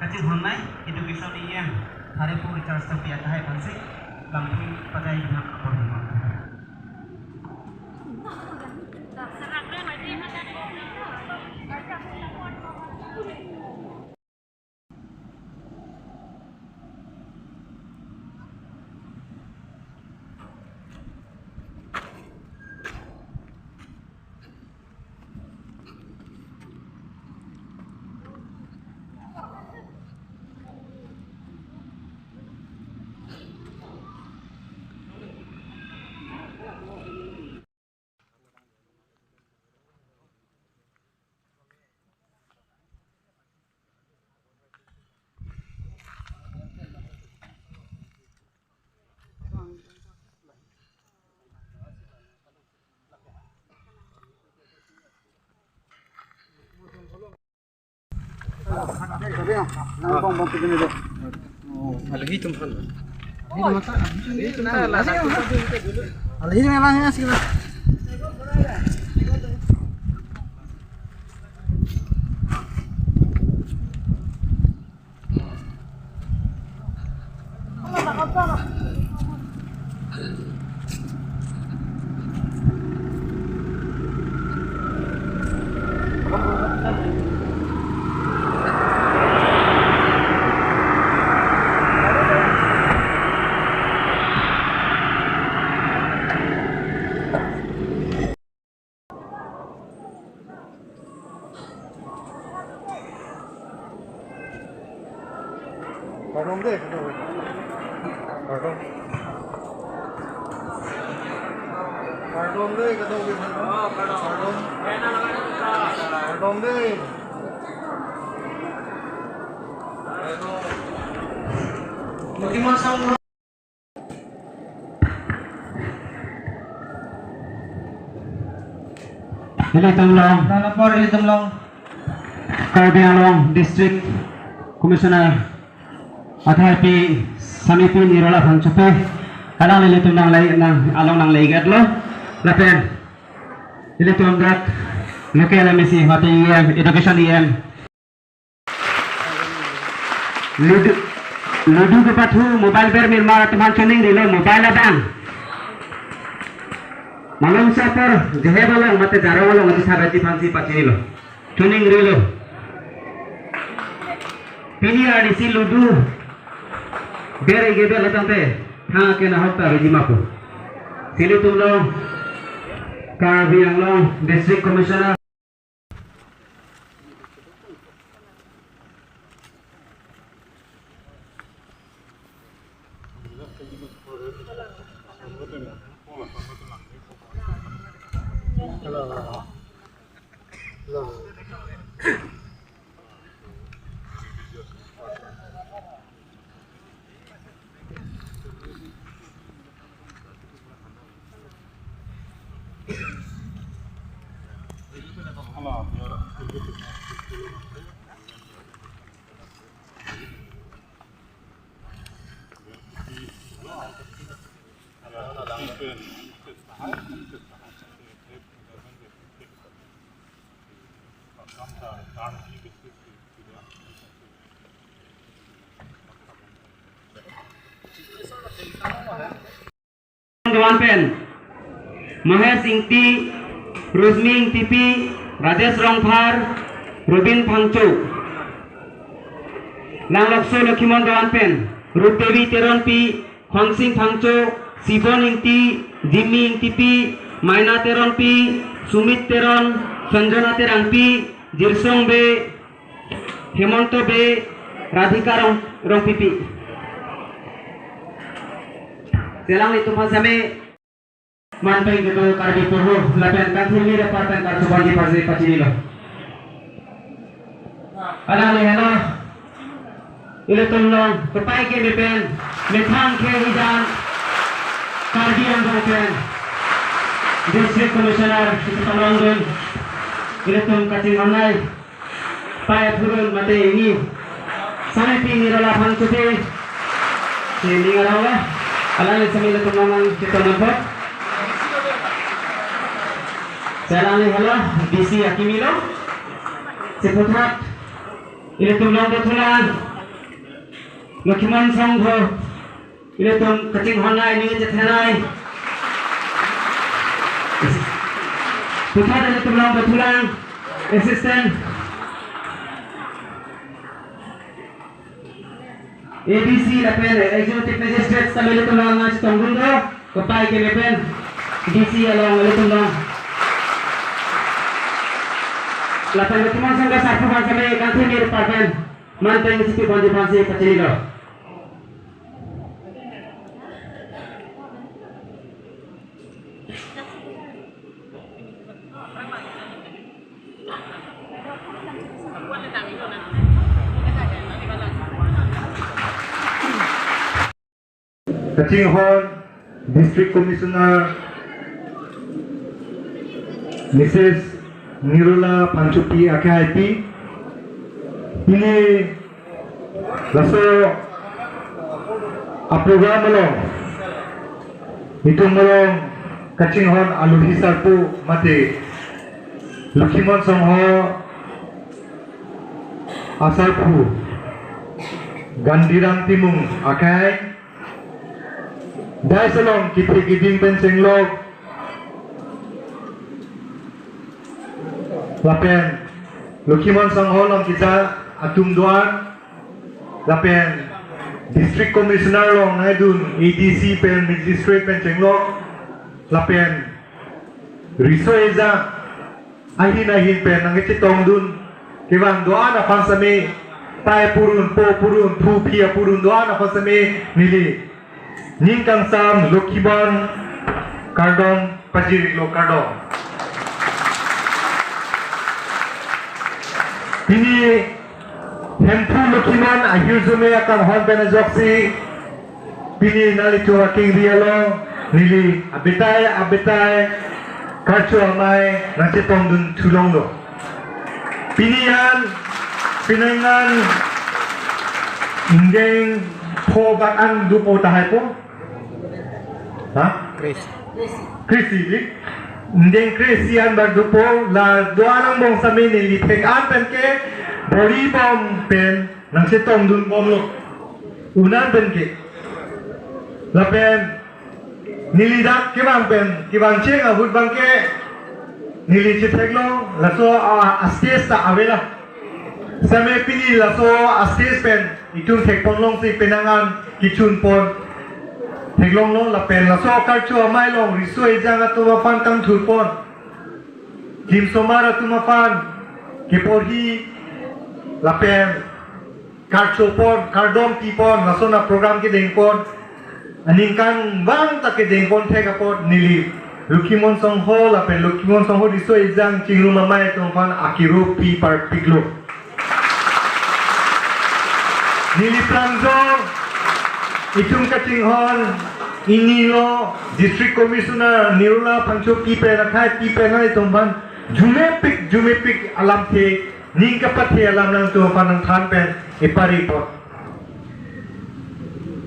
kecil hunai education IM hari pun recharge tapi ada hai pansik lampu pada yang apa Ini Tumlong Karbi Anglong District Commissioner Adap Samipi Nirola Pangcupe Alang Lili Tumlong Lai nang Along nang Laigat lo Lapen Lili Tumdak Local MSC Hati IM Education IM Ludu ke patu mobile ber mirmara teman cuning rilo mobile abang malam sapar jahe balong mate jaro balong mate sabati fansi pacini lo tuning rilo pini adisi ludu bere gebe latante ha ke na hotta rejimapu sili tumlo Karbi Anglong District Commissioner Dewan Pen Mahesh Ingti Rusmi Ingtipi Rajesh Rongthar Rubin Pangcu Langlokso Lokimon Dewan Pen Rupdewi Teronpi Khongsing Pangcu Sibon Ingti Jimmy Ingtipi Maina Teronpi Sumit Teron Sanjana Terangpi Jirsong Be Hemonto Be Radhika Rongpipi Selang itu pasame mantai gitu karbi puru lapian kantin ni dapat kan subang di pasir pacini lo. Alang ni halo. Ile tumlong kepai ke bepen methang ke hijan karbi yang bepen. District Commissioner Sodakdak dun ile tum kacing online pai purun mate ini sampai Pini rola pangcupe ini ngalawa. Alang sambil tumlangan kita nampak. Selang halo bisi akimilo. Seputrat ile tumlang betulan Lukiman Songho Iletum Kacing Honai Ni Jethanai Putra dari Tulang Batulang Assistant ABC Lapen Executive Magistrate Sambil Tulang Ngaj Tonggundo Kepai ke NEPN DC along Tulang Lapan Lukiman Songho Sarpu Sampai Kantin di Department Mantan Siti Bondi Pansi Pacililo Kacing Hon District Commissioner Mrs. Nirula Panchupi Akaipi ini laso program melong itu melong Kacing Hon aluhi sarpu mati Lukiman Songho asarpu gandirang timung akai Dai salong kiti giding pensenglog Lapen Lukiman Songho long kita atum duan Lapen District Commissioner long naidun ADC pen Magistrate pensenglog Lapen Riso eza ahin pen nangititong dun Kibang doan apang sami Tai purun po purun pu pia purun doan apang sami nili Ningkang sam Lukiman Kardong Pajirik lo Kardong Ini Hempu Lukiman Akhir Zume Akang Hon Benajoksi Pini Nalitu Haking Rialo Nili Abitai Karchu Amai Nachitong Dun Tulong lo Pinian Pinaingan Indeng Po Bakan Dupo Tahay po Krisi Ndeng Krisian Bardupo La Doanang Mong Samin Nili Tegaan Penke Bori Bom Pen Nang Sitong Dun Bom Lo Unan Penke La Pen Nili Dak Kibang Pen Kibang Cheng Ahud Bangke Nili Chiteglo Laso Astes Ta Avela Same Pini Laso Astes Pen Itung Tekpon Long Si Penangan Kichun Pon Teglong long lapen la so karchu amai long riso ejang atumafan kang thulpon Kim somara tumafan keporhi lapen karchu pon kardom tipon la so na program ke dengpon aningkan bang ta ke dengpon thekapon nili Lukiman Songho lapen Lukiman Songho riso ejang chingru mamai tumafan akiru pi par piglo nili prangzo Itung Kacing Hon ini lo District Commissioner Nirula Pancho Pipe Nakai Pipe Nai Tomban Jumepik alam te Ningkapat te alam lang tumapan ng Thanpen Iparipot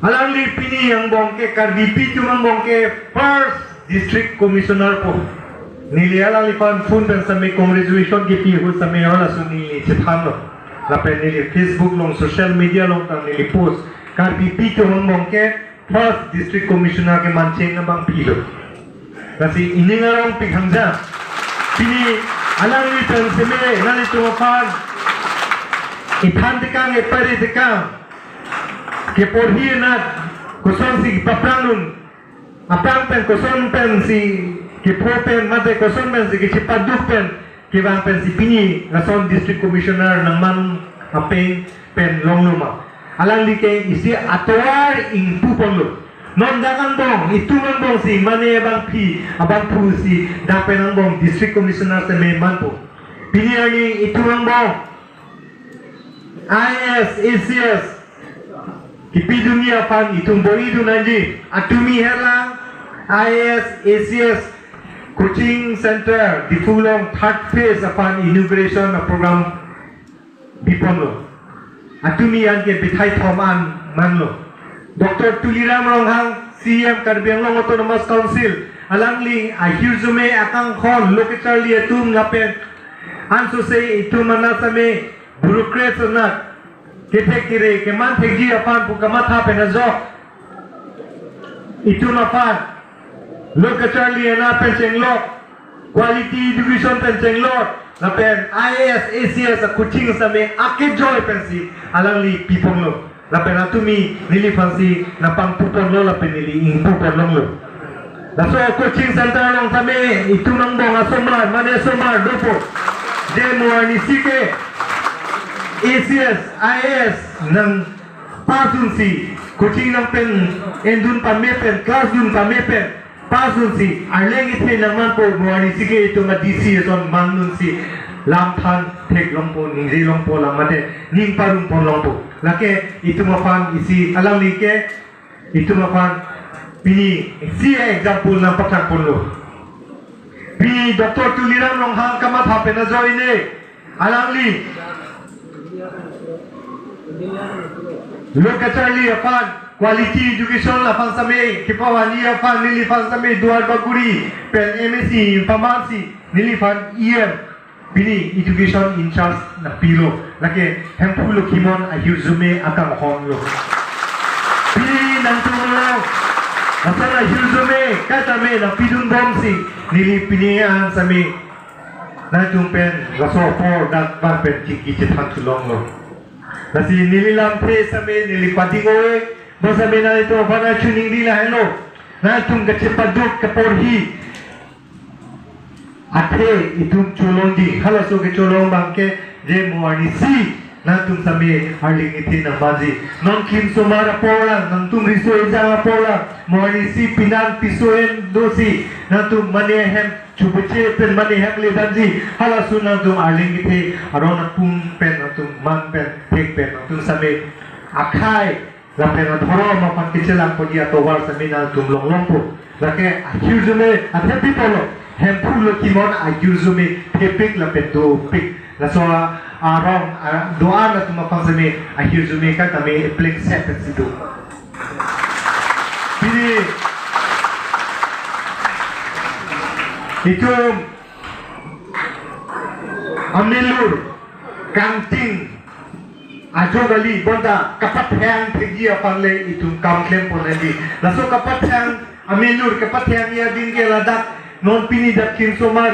Alam li Pini yang bongke Karbi Pitu mang bongke First District Commissioner po Nili alam li fan fun pen sa may congratulation Kipi hu sa may ola so nili Chithan lo Lapen nili Facebook long social media long tang nili post Karbi Pitu mang bongke First District Commissioner ke mancing na bang pilo kasi ini nga rong pighangja Pini alang ni penseme nani tumafan ithan dekang epari dekang ke porhi nat kuson si paprangun apang pen kuson pen si ke propen mate kuson pen si ke chipaduk pen ke bang pen si Pini nason District Commissioner ng man apeng pen longluma alang dike isi atuar ing pupon lo non dakan bong itu man bong si mane abang pi abang pu si dapen ang bong District Commissioner sa may manpo Pini ani itu man bong IS ACS kipi dunia pan itong bori du nanji atumi herlang IS ACS coaching center di fulong third phase upon inauguration of program bipon lo Atumi yang ke bithai thoman manlo Dr. Tuliram Ronghang CM Karbiang Long Autonomous Council alangli ahir zume akang khon lokator li atum ngapen anso se itu manasame bureaucrats not Ketek kiri keman tekji apan pukamata penazok. Itu napan. Lo Charlie na penseng lot. Quality education penseng lot. Na pen IAS ACS kucing same ake joy pensi alang li pipong lo. Na pen atumi nili fansi na pang pupon lo la pen nili ing pupon long lo. Na so coaching center long same itu nang bong asomar mane somar dopo. Demo ani sike ACS IAS nang pasunsi coaching nang pen endun pamepen class dun pamepen pasunsi arleng ite naman po muani sige ito nga DC son manun si lamthan tek lompo ningri lompo lamate ning parung pon lompo lake itu mafan isi alang like itu mafan Pini si example ng patang pon lo Pini Dr. Tuliram long hang kamat hapen na join alang li Look at Charlie apan quality education la pan same kipawani apan nili pan same duar baguri pen MSc pharmacy nili pan Pini education in charge na pilo lake hempulo kimon ayuzume akang honglo Pini nang tumulong asala ayuzume katame na pidun bomsi nili pinian same na tumpen gasopo dak ban pen chiki chitan tulong lo Nasi nililam pe same nilipadingoe basa na ito para tuning nila hello na itong kachipaduk kaporhi ate itong cholong di halaso ke cholong bangke je muani si na itong same harling iti ng bazi nang kim sumara pola nang itong riso izang pola muani si pinan pisoen dosi na itong manehem Chubache pen mani hekle danji hala sunang tum arling ite aron pum pen tum man pen tek pen tum same akai la pen thoro ma pakichelang podia towar same na tum long lompo lake akyuzume athe pipolo hempulo kimon akyuzume tepik la pen do pik la so arong doa na tum pang same akyuzume ka tame plek set sido Pini itu amilur kanting ajo gali bonda kapat hang tegi apanle itu kamklem poneli laso kapat hang amilur kapat hang ya dingke ladak non Pini dak kin somar